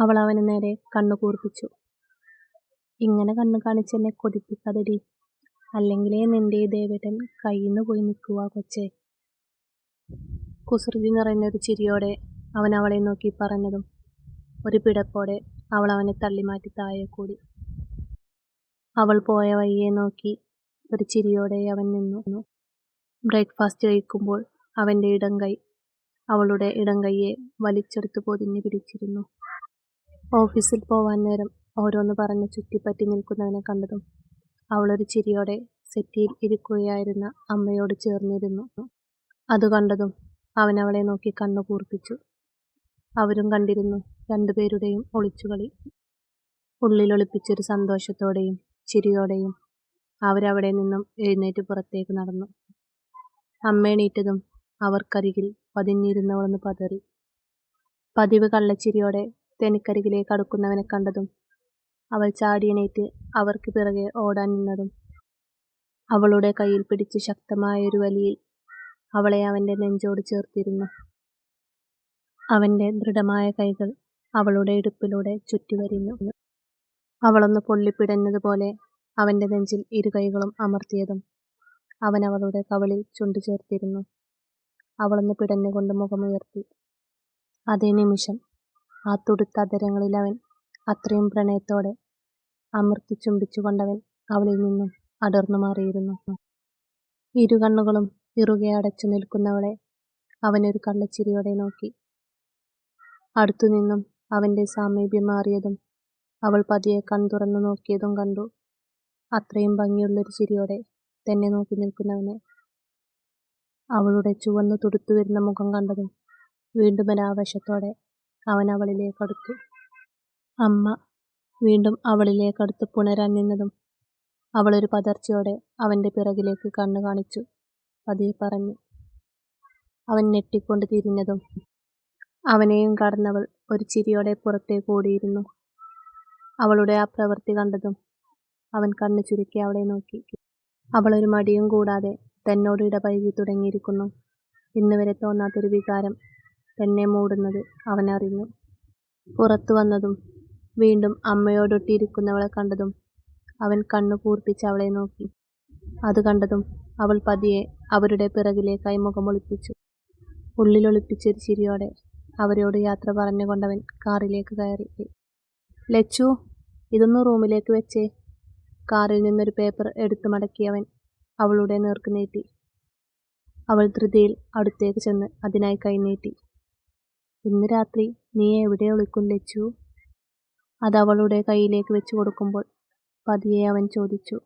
അവൾ അവന് നേരെ കണ്ണു കൂർപ്പിച്ചു. ഇങ്ങനെ കണ്ണു കാണിച്ചെന്നെ കൊതിപ്പിക്കാതെടി, അല്ലെങ്കിലേ നിന്റെ ഈ ദേവേട്ടൻ കയ്യിന്ന് പോയി നിൽക്കുവാ കൊച്ചേ. കുസൃതി നിറഞ്ഞൊരു ചിരിയോടെ അവൻ അവളെ നോക്കി പറഞ്ഞതും ഒരു പിടപ്പോടെ അവൾ അവനെ തള്ളിമാറ്റി താഴെ കൂടി. അവൾ പോയ വഴിയെ നോക്കി ഒരു ചിരിയോടെ അവൻ നിന്നു. ബ്രേക്ക്ഫാസ്റ്റ് കഴിക്കുമ്പോൾ അവൻ്റെ ഇടം കൈ അവളുടെ ഇടം കൈയെ വലിച്ചെടുത്ത് പൊതിഞ്ഞു പിടിച്ചിരുന്നു. ഓഫീസിൽ പോവാൻ നേരം ഓരോന്ന് പറഞ്ഞ് ചുറ്റിപ്പറ്റി നിൽക്കുന്നവനെ കണ്ടതും അവളൊരു ചിരിയോടെ സെറ്റിയിൽ ഇരിക്കുകയായിരുന്ന അമ്മയോട് ചേർന്നിരുന്നു. അത് കണ്ടതും അവൻ അവളെ നോക്കി കണ്ണു കൂർപ്പിച്ചു. അവരും കണ്ടിരുന്നു രണ്ടുപേരുടെയും ഒളിച്ചുകളി. ഉള്ളിലൊളിപ്പിച്ചൊരു സന്തോഷത്തോടെയും ചിരിയോടെയും അവരവിടെ നിന്നും എഴുന്നേറ്റ് പുറത്തേക്ക് നടന്നു. അമ്മ എണീറ്റതും അവർക്കരികിൽ പതിഞ്ഞിരുന്നവളൊന്ന് പതറി. പതിവ് കള്ളച്ചിരിയോടെ തെനിക്കരികിലേക്ക് അടുക്കുന്നവനെ കണ്ടതും അവൾ ചാടിയെണീറ്റ് അവർക്ക് പിറകെ ഓടാൻ നിന്നതും അവളുടെ കയ്യിൽ പിടിച്ച് ശക്തമായൊരു വലിയിൽ അവളെ അവൻ്റെ നെഞ്ചോട് ചേർത്തിരുന്നു. അവൻ്റെ ദൃഢമായ കൈകൾ അവളുടെ ഇടുപ്പിലൂടെ ചുറ്റിവരിഞ്ഞു. അവളൊന്ന് പൊള്ളിപ്പിടഞ്ഞതുപോലെ അവൻ്റെ നെഞ്ചിൽ ഇരു കൈകളും അമർത്തിയതും അവൻ അവളുടെ കവിളിൽ ചുണ്ടു ചേർത്തിരുന്നു. അവളൊന്ന് പിടഞ്ഞുകൊണ്ട് മുഖമുയർത്തി. അതേ നിമിഷം ആ തുടുത്ത അധരങ്ങളിൽ അവൻ അത്രയും പ്രണയത്തോടെ അമർത്തി ചുംബിച്ചുകൊണ്ടവൻ അവളിൽ നിന്നും അടർന്നു മാറിയിരുന്നു. ഇരു കണ്ണുകളും ഇറുകെ അടച്ചു നിൽക്കുന്നവളെ അവനൊരു കള്ളച്ചിരിയോടെ നോക്കി. അടുത്തുനിന്നും അവൻ്റെ സാമീപ്യം മാറിയതും അവൾ പതിയെ കൺതുറന്നു നോക്കിയതും കണ്ടു. അത്രയും ഭംഗിയുള്ളൊരു ചിരിയോടെ തന്നെ നോക്കി നിൽക്കുന്നവനെ. അവളുടെ ചുവന്നു തുടുത്തു വരുന്ന മുഖം കണ്ടതും വീണ്ടും ഒരാവേശത്തോടെ അവൻ അവളിലേക്കടുത്തു. അമ്മ വീണ്ടും അവളിലേക്കടുത്ത് പുണരാൻ നിന്നതും അവളൊരു പതർച്ചയോടെ അവൻ്റെ പിറകിലേക്ക് കണ്ണു കാണിച്ചു പതിയെ പറഞ്ഞു. അവൻ ഞെട്ടിക്കൊണ്ട് തിരിഞ്ഞതും അവനെയും കടന്നവൾ ഒരു ചിരിയോടെ പുറത്തേക്ക് ഓടിയിരുന്നു. അവളുടെ ആ പ്രവൃത്തി കണ്ടതും അവൻ കണ്ണു ചുരുക്കി അവളെ നോക്കി. അവളൊരു മടിയും കൂടാതെ തന്നോട് ഇടപഴകി തുടങ്ങിയിരിക്കുന്നു. ഇന്ന് വരെ തോന്നാത്തൊരു വികാരം തന്നെ മൂടുന്നത് അവൻ അറിഞ്ഞു. പുറത്തു വന്നതും വീണ്ടും അമ്മയോടൊട്ടിയിരിക്കുന്നവളെ കണ്ടതും അവൻ കണ്ണു കൂർപ്പിച്ച് അവളെ നോക്കി. അത് കണ്ടതും അവൾ പതിയെ അവരുടെ പിറകിലേക്കായി മുഖമൊളിപ്പിച്ചു. ഉള്ളിലൊളിപ്പിച്ചൊരു ചിരിയോടെ അവരോട് യാത്ര പറഞ്ഞുകൊണ്ടവൻ കാറിലേക്ക് കയറി. ലച്ചു, ഇതൊന്ന് റൂമിലേക്ക് വെച്ചേ. കാറിൽ നിന്നൊരു പേപ്പർ എടുത്തു മടക്കിയവൻ അവളുടെ നേർക്ക് നീട്ടി. അവൾ ധൃതിയിൽ അടുത്തേക്ക് ചെന്ന് അതിനായി കൈനീട്ടി. ഇന്ന് രാത്രി നീ എവിടെ ഒളിക്കും ലച്ചു? അത് അവളുടെ കയ്യിലേക്ക് വെച്ചു കൊടുക്കുമ്പോൾ പതിയെ അവൻ ചോദിച്ചു.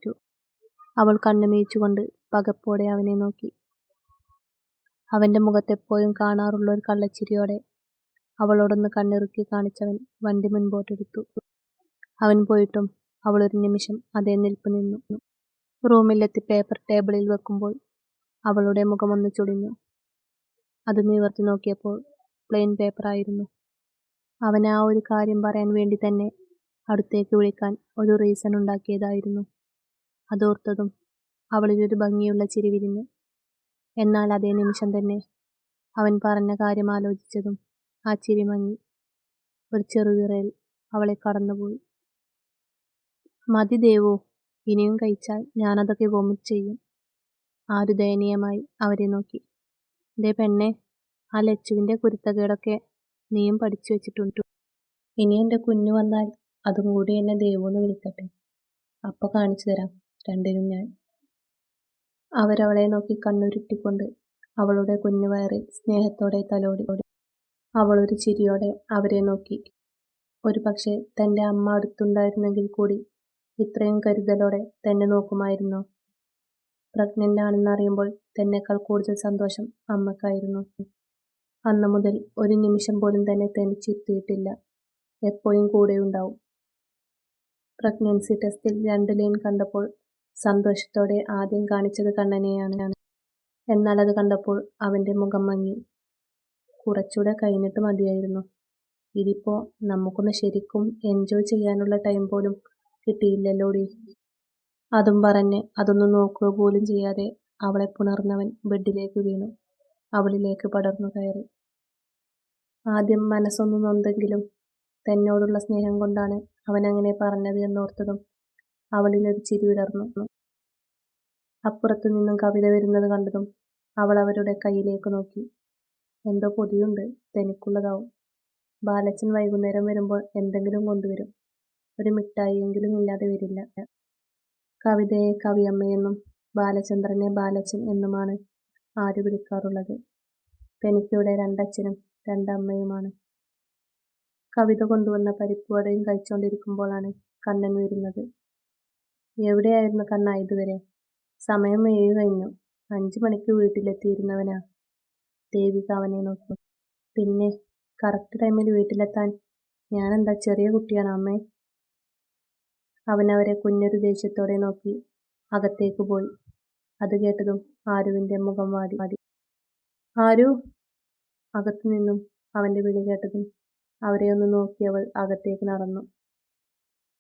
അവൾ കണ്ണുമീച്ചുകൊണ്ട് പകപ്പോടെ അവനെ നോക്കി. അവൻ്റെ മുഖത്തെപ്പോഴും കാണാറുള്ള ഒരു കള്ളച്ചിരിയോടെ അവളോടൊന്ന് കണ്ണിറുക്കി കാണിച്ചവൻ വണ്ടി മുൻപോട്ടെടുത്തു. അവൻ പോയിട്ടും അവൾ ഒരു നിമിഷം അതേ നിൽപ്പ് നിന്നു. റൂമിലെത്തി പേപ്പർ ടേബിളിൽ വെക്കുമ്പോൾ അവളുടെ മുഖമൊന്ന് ചുളിഞ്ഞു. അത് നിവർത്തി നോക്കിയപ്പോൾ പ്ലെയിൻ പേപ്പറായിരുന്നു. അവൻ ആ ഒരു കാര്യം പറയാൻ വേണ്ടി തന്നെ അടുത്തേക്ക് വിളിക്കാൻ ഒരു റീസൺ ഉണ്ടാക്കിയതായിരുന്നു. അതോർത്തതും അവളിലൊരു ഭംഗിയുള്ള ചിരി വിരിഞ്ഞു. എന്നാൽ അതേ നിമിഷം തന്നെ അവൻ പറഞ്ഞ കാര്യം ആലോചിച്ചതും ആ ചിരി മങ്ങി. ഒരു ചെറുവിറയൽ അവളെ കടന്നുപോയി. മതി ദേവു, ഇനിയും കഴിച്ചാൽ ഞാനതൊക്കെ വൊമിറ്റ് ചെയ്യും. ആരു ദയനീയമായി അവരെ നോക്കി. ദേ പെണ്ണെ, ആ ലച്ചുവിൻ്റെ കുരുത്തക്കേടൊക്കെ നീയും പഠിച്ചു വെച്ചിട്ടുണ്ട്. ഇനി എൻ്റെ കുഞ്ഞു വന്നാൽ അതും കൂടി എന്നെ ദേവൂന്ന് വിളിക്കട്ടെ. അപ്പോൾ കാണിച്ചു തരാം രണ്ടിനും ഞാൻ. അവരവളെ നോക്കി കണ്ണുരുട്ടിക്കൊണ്ട് അവളുടെ കുഞ്ഞു വയറിൽ സ്നേഹത്തോടെ തലോടി. അവളൊരു ചിരിയോടെ അവരെ നോക്കി. ഒരു പക്ഷേ തൻ്റെ അമ്മ അടുത്തുണ്ടായിരുന്നെങ്കിൽ കൂടി ഇത്രയും കരുതലോടെ തന്നെ നോക്കുമായിരുന്നോ? പ്രഗ്നൻ്റ് ആണെന്നറിയുമ്പോൾ തന്നെക്കാൾ കൂടുതൽ സന്തോഷം അമ്മക്കായിരുന്നു. അന്നു മുതൽ ഒരു നിമിഷം പോലും തന്നെ തനിച്ചിരുത്തിയിട്ടില്ല. എപ്പോഴും കൂടെയുണ്ടാവും. പ്രഗ്നൻസി ടെസ്റ്റിൽ 2 ലൈൻ കണ്ടപ്പോൾ സന്തോഷത്തോടെ ആദ്യം കാണിച്ചത് കണ്ണനെയാണ്. എന്നാൽ അത് കണ്ടപ്പോൾ അവൻ്റെ മുഖം മങ്ങി. കുറച്ചുകൂടെ കഴിഞ്ഞിട്ട് മതിയായിരുന്നു. ഇതിപ്പോൾ നമുക്കൊന്ന് ശരിക്കും എൻജോയ് ചെയ്യാനുള്ള ടൈം പോലും കിട്ടിയില്ലല്ലോടി. അതും പറഞ്ഞ് അതൊന്നും നോക്കുക പോലും ചെയ്യാതെ അവളെ പുണർന്നവൻ ബെഡിലേക്ക് വീണു. അവളിലേക്ക് പടർന്നു കയറി. ആദ്യം മനസ്സൊന്നു നൊന്തെങ്കിലും തന്നോടുള്ള സ്നേഹം കൊണ്ടാണ് അവനങ്ങനെ പറഞ്ഞത് എന്നോർത്തതും അവളിലൊരു ചിരി വിടർന്നു. അപ്പുറത്തു നിന്നും കവിത വരുന്നത് കണ്ടതും അവൾ അവരുടെ കയ്യിലേക്ക് നോക്കി. എന്തോ പൊതിയുണ്ട്, തനിക്കുള്ളതാവും. ബാലച്ചൻ വൈകുന്നേരം വരുമ്പോൾ എന്തെങ്കിലും കൊണ്ടുവരും. ഒരു മിഠായിയെങ്കിലും ഇല്ലാതെ വരില്ല. കവിതയെ കവിയമ്മയെന്നും ബാലചന്ദ്രനെ ബാലച്ചൻ എന്നുമാണ് ആര് വിളിക്കാറുള്ളത്. തനിക്കിവിടെ രണ്ടച്ഛനും രണ്ടമ്മയുമാണ്. കവിത കൊണ്ടുവന്ന പരിപ്പുവടയും കഴിച്ചുകൊണ്ടിരിക്കുമ്പോഴാണ് കണ്ണൻ വരുന്നത്. എവിടെയായിരുന്നു കണ്ണ ഇതുവരെ? സമയം 7 കഴിഞ്ഞു. 5 മണിക്ക് വീട്ടിലെത്തിയിരുന്നവനാ. ദേവിക അവനെ നോക്കി. പിന്നെ കറക്റ്റ് ടൈമിൽ വീട്ടിലെത്താൻ ഞാനെന്താ ചെറിയ കുട്ടിയാണോ അമ്മേ? അവനവരെ കുഞ്ഞൊരു ദേഷ്യത്തോടെ നോക്കി അകത്തേക്ക് പോയി. അത് കേട്ടതും ആരുവിന്റെ മുഖം വാടി. ആരു! അകത്തു നിന്നും അവന്റെ വിളി കേട്ടതും അവരെ ഒന്ന് നോക്കി അവൾ അകത്തേക്ക് നടന്നു.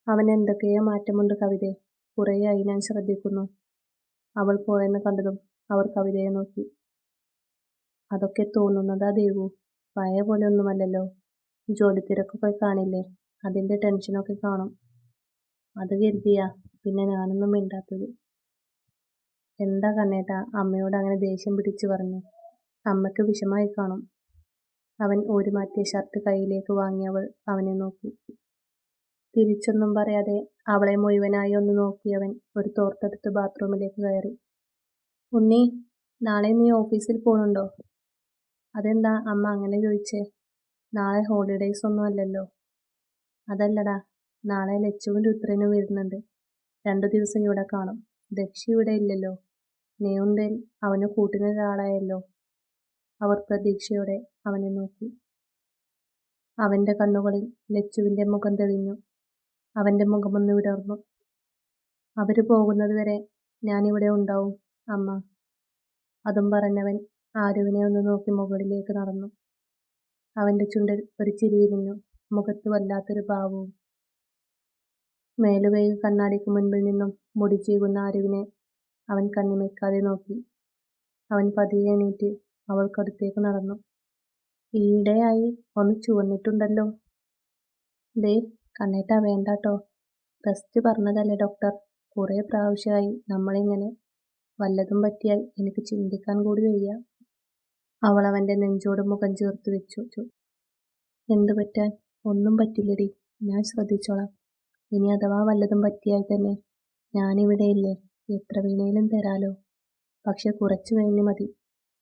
അവൻ എന്തൊക്കെയോ മാറ്റമുണ്ട് കവിതേ, കുറേയായി ഞാൻ ശ്രദ്ധിക്കുന്നു. അവൾ പോയെന്ന് കണ്ടതും അവർ കവിതയെ നോക്കി. അതൊക്കെ തോന്നുന്നതാ ദേവു, പഴയ പോലെ ഒന്നുമല്ലല്ലോ. ജോലിത്തിരക്കൊക്കെ കാണില്ലേ, അതിന്റെ ടെൻഷനൊക്കെ കാണും. അത് കരുതിയാ പിന്നെ ഞാനൊന്നും മിണ്ടാത്തത്. എന്താ കണ്ണേട്ടാ അമ്മയോട് അങ്ങനെ ദേഷ്യം പിടിച്ചു പറഞ്ഞു? അമ്മയ്ക്ക് വിഷമായി കാണും. അവൻ ഊരിമാറ്റിയ ഷർട്ട് കയ്യിലേക്ക് വാങ്ങി അവൾ അവനെ നോക്കി. തിരിച്ചൊന്നും പറയാതെ അവളെ മുഴുവനായി ഒന്ന് നോക്കിയവൻ ഒരു തോർത്തെടുത്ത് ബാത്റൂമിലേക്ക് കയറി. ഉണ്ണി, നാളെ നീ ഓഫീസിൽ പോണുണ്ടോ? അതെന്താ അമ്മ അങ്ങനെ ചോദിച്ചേ? നാളെ ഹോളിഡേയ്സ് ഒന്നും അല്ലല്ലോ. അതല്ലടാ, നാളെ ലച്ചുവും രുദ്രനും വരുന്നുണ്ട്. 2 ദിവസം ഇവിടെ കാണും. ദക്ഷി ഇവിടെ ഇല്ലല്ലോ. നീയുണ്ടേൽ അവന് കൂട്ടിനൊരാളായല്ലോ. അവർ പ്രതീക്ഷയോടെ അവനെ നോക്കി. അവന്റെ കണ്ണുകളിൽ ലച്ചുവിന്റെ മുഖം തെളിഞ്ഞു. അവന്റെ മുഖമൊന്ന് വിടർന്നു. അവര് പോകുന്നത് വരെ ഞാനിവിടെ ഉണ്ടാവും അമ്മ. അതും പറഞ്ഞവൻ ആരുവിനെ ഒന്ന് നോക്കി മുകളിലേക്ക് നടന്നു. അവന്റെ ചുണ്ടിൽ ഒരു ചിരി വിരിഞ്ഞു. മുഖത്ത് വല്ലാത്തൊരു ഭാവവും. മേലുകൈ കണ്ണാടിക്ക് മുൻപിൽ നിന്നും മുടി ചീകുന്ന ആരുവിനെ അവൻ കണ്ണിമയ്ക്കാതെ നോക്കി. അവൻ പതിയെ എണീറ്റ് അവൾക്കടുത്തേക്ക് നടന്നു. ഈയിടെയായി ഒന്ന് ചുവന്നിട്ടുണ്ടല്ലോ. ദേ കണ്ണേട്ടാ, വേണ്ടാട്ടോ. റെസ്റ്റ് പറഞ്ഞതല്ലേ ഡോക്ടർ. കുറേ പ്രാവശ്യമായി നമ്മളിങ്ങനെ. വല്ലതും പറ്റിയാൽ എനിക്ക് ചിന്തിക്കാൻ കൂടി വയ്യ. അവൾ അവന്റെ നെഞ്ചോട് മുഖം ചേർത്ത് വെച്ചു. എന്തു പറ്റാൻ? ഒന്നും പറ്റില്ലടി, ഞാൻ ശ്രദ്ധിച്ചോളാം. ഇനി അഥവാ വല്ലതും പറ്റിയാൽ തന്നെ ഞാനിവിടെയില്ലേ, എത്ര വേണേലും തരാലോ. പക്ഷെ കുറച്ചു കഴിഞ്ഞ് മതി.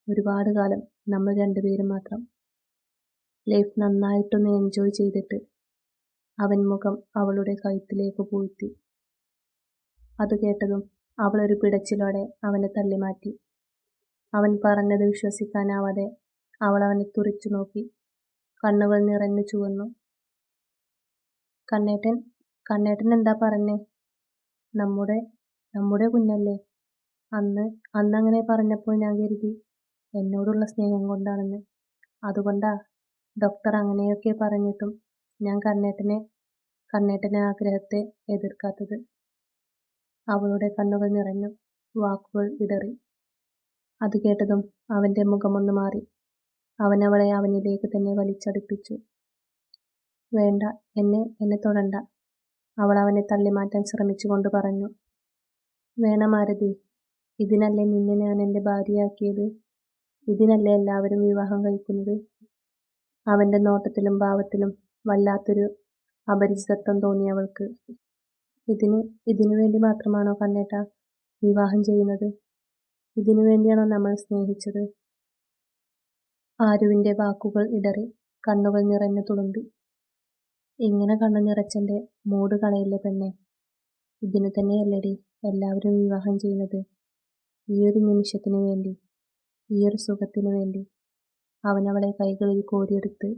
ഒരുപാട് കാലം നമ്മൾ രണ്ടുപേരും മാത്രം. ലൈഫ് നന്നായിട്ടൊന്ന് എൻജോയ് ചെയ്തിട്ട്. അവൻ മുഖം അവളുടെ കഴുത്തിലേക്ക് പൂഴ്ത്തി. അത് കേട്ടതും അവൾ ഒരു പിടച്ചിലോടെ അവനെ തള്ളിമാറ്റി. അവൻ പറഞ്ഞത് വിശ്വസിക്കാനാവാതെ അവൾ അവനെ തുറിച്ചു നോക്കി. കണ്ണുകൾ നിറഞ്ഞു ചുവന്നു. കണ്ണേട്ടൻ കണ്ണേട്ടൻ എന്താ പറഞ്ഞേ? നമ്മുടെ നമ്മുടെ കുഞ്ഞല്ലേ. അന്നങ്ങനെ പറഞ്ഞപ്പോൾ ഞാൻ കരുതി എന്നോടുള്ള സ്നേഹം കൊണ്ടാണെന്ന്. അതുകൊണ്ടാ ഡോക്ടർ അങ്ങനെയൊക്കെ പറഞ്ഞിട്ടും ഞാൻ കണ്ണേട്ടനെ ആഗ്രഹത്തെ എതിർക്കാത്തത്. അവളുടെ കണ്ണുകൾ നിറഞ്ഞു. വാക്കുകൾ ഇടറി. അത് കേട്ടതും അവന്റെ മുഖമൊന്ന് മാറി. അവൻ അവളെ അവനിലേക്ക് തന്നെ വലിച്ചടുപ്പിച്ചു. വേണ്ട, എന്നെ തൊടണ്ട. അവൾ അവനെ തള്ളിമാറ്റാൻ ശ്രമിച്ചുകൊണ്ട് പറഞ്ഞു. വേണം ആരതി, ഇതിനല്ലേ നിന്നെ ഞാൻ എൻ്റെ ഭാര്യയാക്കിയത്. ഇതിനല്ലേ എല്ലാവരും വിവാഹം കഴിക്കുന്നത്. അവന്റെ നോട്ടത്തിലും ഭാവത്തിലും വല്ലാത്തൊരു അപരിചിതത്വം തോന്നി അവൾക്ക്. ഇതിനു വേണ്ടി മാത്രമാണോ കണ്ണേട്ടാ വിവാഹം ചെയ്യുന്നത്? ഇതിനു വേണ്ടിയാണോ നമ്മൾ സ്നേഹിച്ചത്? ആരുവിന്റെ വാക്കുകൾ ഇടറി. കണ്ണുകൾ നിറഞ്ഞു തുളുമ്പി. ഇങ്ങനെ കണ്ണു നിറച്ചെന്റെ മൂഡ് കളയില്ലേ പെണ്ണെ. ഇതിനു തന്നെയല്ലേടി എല്ലാവരും വിവാഹം ചെയ്യുന്നത്. ഈയൊരു നിമിഷത്തിനു വേണ്ടി, ഈയൊരു സുഖത്തിനു വേണ്ടി. അവൻ അവളെ കൈകളിൽ കോരിയെടുത്ത്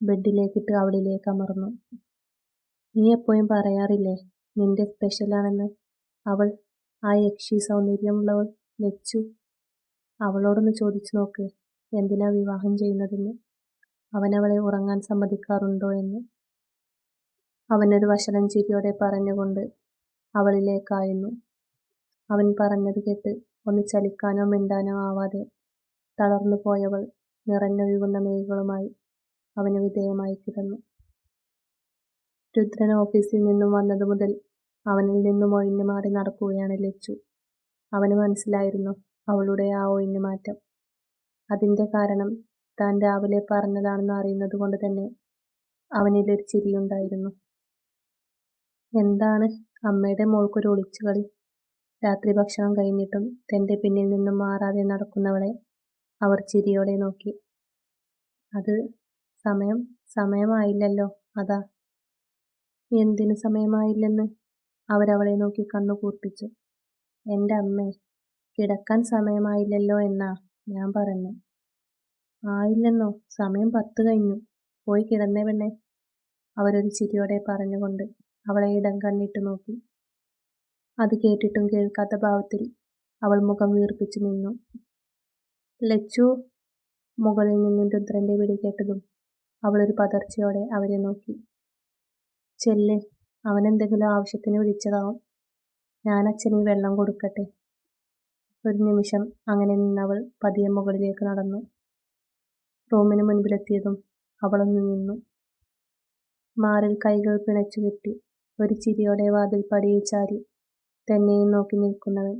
ബെഡിലേക്കിട്ട് അവളിലേക്ക് അമർന്നു. നീ എപ്പോഴും പറയാറില്ലേ നിന്റെ സ്പെഷ്യലാണെന്ന്. ആ യക്ഷി സൗന്ദര്യമുള്ളവൾ ലച്ചു. അവളോടൊന്ന് ചോദിച്ചു നോക്ക് എന്തിനാ വിവാഹം ചെയ്യുന്നതെന്ന്. അവനവളെ ഉറങ്ങാൻ സമ്മതിക്കാറുണ്ടോ എന്ന്. അവനൊരു വഷളൻ ചിരിയോടെ പറഞ്ഞുകൊണ്ട് അവളിലേക്കായിരുന്നു. അവൻ പറഞ്ഞത് കേട്ട് ഒന്ന് ചലിക്കാനോ മിണ്ടാനോ ആവാതെ തളർന്നു പോയവൾ നിറഞ്ഞൊഴുകുന്ന മിഴികളുമായി അവന് വിധേയമായി കിടന്നു. രുദ്രൻ ഓഫീസിൽ നിന്നും വന്നതു മുതൽ അവനിൽ നിന്നും ഒഴിഞ്ഞു മാറി നടക്കുകയാണ് ലച്ചു. അവന് മനസ്സിലായിരുന്നു അവളുടെ ആ ഒഴിഞ്ഞു മാറ്റം. അതിന്റെ കാരണം താൻ രാവിലെ പറഞ്ഞതാണെന്ന് അറിയുന്നത് കൊണ്ട് തന്നെ അവനിലൊരു ചിരിയുണ്ടായിരുന്നു. എന്താണ് അമ്മയുടെ മോൾക്കൊരു ഒളിച്ചുകളി? രാത്രി ഭക്ഷണം കഴിഞ്ഞിട്ടും തന്റെ പിന്നിൽ നിന്നും മാറാതെ നടക്കുന്നവളെ അവർ ചിരിയോടെ നോക്കി. അത് സമയമായില്ലല്ലോ, അതാ. എന്തിനു സമയമായില്ലെന്ന്? അവരവളെ നോക്കി കണ്ണു കൂർപ്പിച്ചു. എന്റെ അമ്മേ, കിടക്കാൻ സമയമായില്ലല്ലോ എന്നാ ഞാൻ പറഞ്ഞെ. ആയില്ലെന്നോ? സമയം 10 കഴിഞ്ഞു. പോയി കിടന്നേ പെണ്ണേ, അവരൊരു ചിരിയോടെ പറഞ്ഞുകൊണ്ട് അവളെ ഇടം കണ്ണിട്ട് നോക്കി. അത് കേട്ടിട്ടും കേൾക്കാത്ത ഭാവത്തിൽ അവൾ മുഖം വീർപ്പിച്ചു നിന്നു. ലച്ചു! മുകളിൽ നിന്നും രുദ്രന്റെ വിളി കേട്ടതും അവളൊരു പതർച്ചയോടെ അവരെ നോക്കി. ചെല്ല്, അവനെന്തെങ്കിലും ആവശ്യത്തിന് വിളിച്ചതാവും. ഞാൻ അച്ഛനീ വെള്ളം കൊടുക്കട്ടെ. ഒരു നിമിഷം അങ്ങനെ നിന്നവൾ പതിയെ മുകളിലേക്ക് നടന്നു. റൂമിന് മുൻപിലെത്തിയതും അവളൊന്ന് നിന്നു. മാറിൽ കൈകൾ പിണച്ചു കെട്ടി ഒരു ചിരിയോടെ വാതിൽ പടിയിൽ ചാരി തന്നെയും നോക്കി നിൽക്കുന്നവൻ